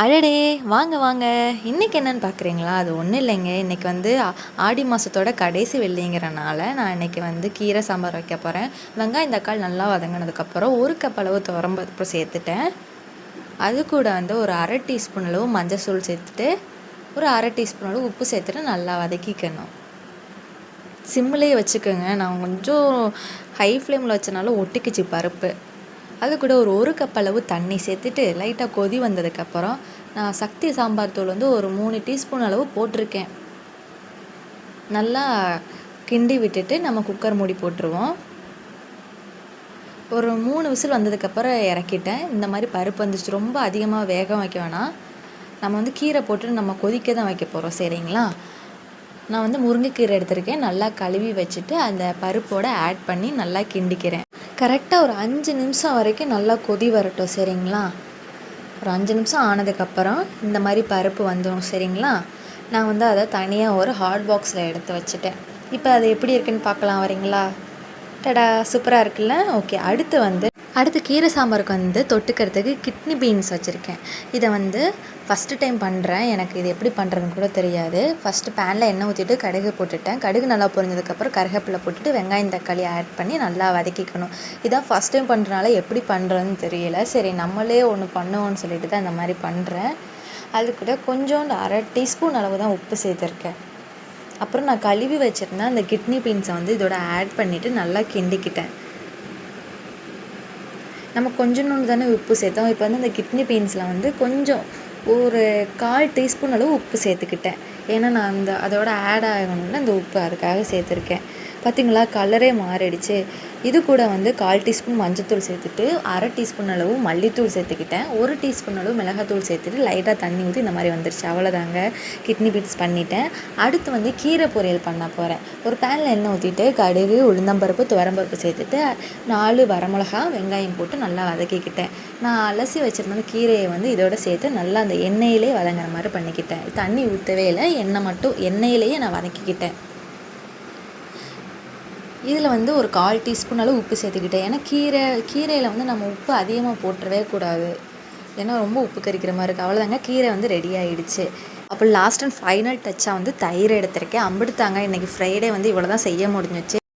அடடே! வாங்க, வாங்க. இன்னைக்கு என்னன்னு பார்க்குறீங்களா? அது ஒண்ணும் இல்லைங்க. இன்னைக்கு வந்து ஆடி மாசத்தோட கடைசி வெள்ளிங்கிறனால, நான் இன்னைக்கு வந்து கீரை சாம்பார் வைக்க போறேன். வெங்காயம், தக்காளி நல்லா வதங்குனதுக்கப்புறம், 1 கப் அளவு துவரம்பருப்பு சேர்த்துட்டேன். அது கூட வந்து ஒரு 1/2 டீஸ்பூன் அளவு மஞ்சள்தூள் சேர்த்துட்டு, ஒரு 1/2 டீஸ்பூன் அளவு உப்பு சேர்த்துட்டு நல்லா வதக்கிக்கணும். சிம்மிலேயே வச்சுக்கோங்க. நான் கொஞ்சம் ஹை ஃப்ளேமில் வச்சனால ஒட்டிக்கிச்சு பருப்பு. அது கூட ஒரு கப் அளவு தண்ணி சேர்த்துட்டு லைட்டாக கொதி வந்ததுக்கப்புறம் நான் சக்தி சாம்பார் தூள் வந்து ஒரு 3 டீஸ்பூன் அளவு போட்டிருக்கேன். நல்லா கிண்டி விட்டுட்டு நம்ம குக்கர் மூடி போட்டுருவோம். ஒரு 3 விசில் வந்ததுக்கப்புறம் இறக்கிட்டேன். இந்த மாதிரி பருப்பு வந்துச்சு. ரொம்ப அதிகமாக வேகம் வைக்க வேணாம். நம்ம வந்து கீரை போட்டு நம்ம கொதிக்க தான் வைக்க போகிறோம், சரிங்களா? நான் வந்து முருங்கைக்கீரை எடுத்திருக்கேன். நல்லா கழுவி வச்சுட்டு அந்த பருப்போடு ஆட் பண்ணி நல்லா கிண்டிக்கிறேன். கரெக்டாக ஒரு 5 நிமிஷம் வரைக்கும் நல்லா கொதி வரட்டும், சரிங்களா? ஒரு 5 நிமிஷம் ஆனதுக்கப்புறம் இந்த மாதிரி பருப்பு வந்துடும், சரிங்களா? நான் வந்து அதை தனியாக ஒரு ஹாட் பாக்ஸில் எடுத்து வச்சுட்டேன். இப்போ அது எப்படி இருக்குன்னு பார்க்கலாம், வரீங்களா? டடா, சூப்பராக இருக்குல்ல? ஓகே, அடுத்து கீரை சாம்பாருக்கு வந்து தொட்டுக்கிறதுக்கு கிட்னி பீன்ஸ் வச்சுருக்கேன். இதை வந்து ஃபஸ்ட்டு டைம் பண்ணுறேன். எனக்கு இது எப்படி பண்ணுறதுன்னு கூட தெரியாது. ஃபஸ்ட்டு பேனில் எண்ணெய் ஊற்றிட்டு கடுகு போட்டுட்டேன். கடுகு நல்லா பொரிஞ்சதுக்கப்புறம் கருவேப்பிலை போட்டுட்டு வெங்காயம் தக்காளி ஆட் பண்ணி நல்லா வதக்கிக்கணும். இதான் ஃபஸ்ட் டைம் பண்ணுறனால எப்படி பண்ணுறதுன்னு தெரியல. சரி, நம்மளே ஒன்று பண்ணுவோன்னு சொல்லிட்டு தான் இந்த மாதிரி பண்ணுறேன். அது கூட கொஞ்சோண்டு 1/2 டீஸ்பூன் அளவு தான் உப்பு சேர்த்துருக்கேன். அப்புறம் நான் கழுவி வச்சுருந்தேன் அந்த கிட்னி பீன்ஸை வந்து இதோட ஆட் பண்ணிவிட்டு நல்லா கிண்டிக்கிட்டேன். நம்ம கொஞ்சோண்டு தானே உப்பு சேர்த்தோம். இப்போ வந்து அந்த கிட்னி பீன்ஸில் வந்து கொஞ்சம் ஒரு 1/4 டீஸ்பூன் அளவு உப்பு சேர்த்துக்கிட்டேன். ஏன்னா நான் அதோட ஆட் ஆகணும்ல அந்த உப்பு, அதுக்காக சேர்த்துருக்கேன். பார்த்திங்களா, கலரே மாறிடுச்சு. இது கூட வந்து 1/4 டீஸ்பூன் மஞ்சத்தூள் சேர்த்துட்டு 1/2 டீஸ்பூன் அளவு மல்லித்தூள் சேர்த்துக்கிட்டேன். 1 டீஸ்பூன் அளவு மிளகாத்தூள் சேர்த்துட்டு லைட்டாக தண்ணி ஊற்றி இந்த மாதிரி வந்துருச்சு. அவ்வளோதாங்க, கிட்னி பீன்ஸ் பண்ணிட்டேன். அடுத்து வந்து கீரை பொரியல் பண்ண போகிறேன். ஒரு பேனில் எண்ணெய் ஊற்றிட்டு கடுகு, உளுந்தம்பருப்பு, துவரம்பருப்பு சேர்த்துட்டு 4 வரமிளகா, வெங்காயம் போட்டு நல்லா வதக்கிக்கிட்டேன். நான் அலசி வச்சுருந்த கீரையை வந்து இதோட சேர்த்து நல்லா அந்த எண்ணெயிலே வதங்குற மாதிரி பண்ணிக்கிட்டேன். தண்ணி ஊற்றவே இல்லை, எண்ணெயிலேயே நான் வதக்கிக்கிட்டேன். இதில் வந்து ஒரு 1/4 டீஸ்பூன் அளவு உப்பு சேர்த்துக்கிட்டேன். ஏன்னா கீரையில் வந்து நம்ம உப்பு அதிகமாக போட்டுறவே கூடாது. ஏன்னா ரொம்ப உப்பு கரிக்கிற மாதிரி இருக்குது. அவ்வளோதாங்க, கீரை வந்து ரெடி ஆகிடுச்சு. அப்போ லாஸ்ட் அண்ட் ஃபைனல் டச்சாக வந்து தயிர் எடுத்திருக்கேன். அம்பிடுத்தாங்க, இன்றைக்கி ஃப்ரைடே வந்து இவ்வளோ தான் செய்ய முடிஞ்சிச்சு.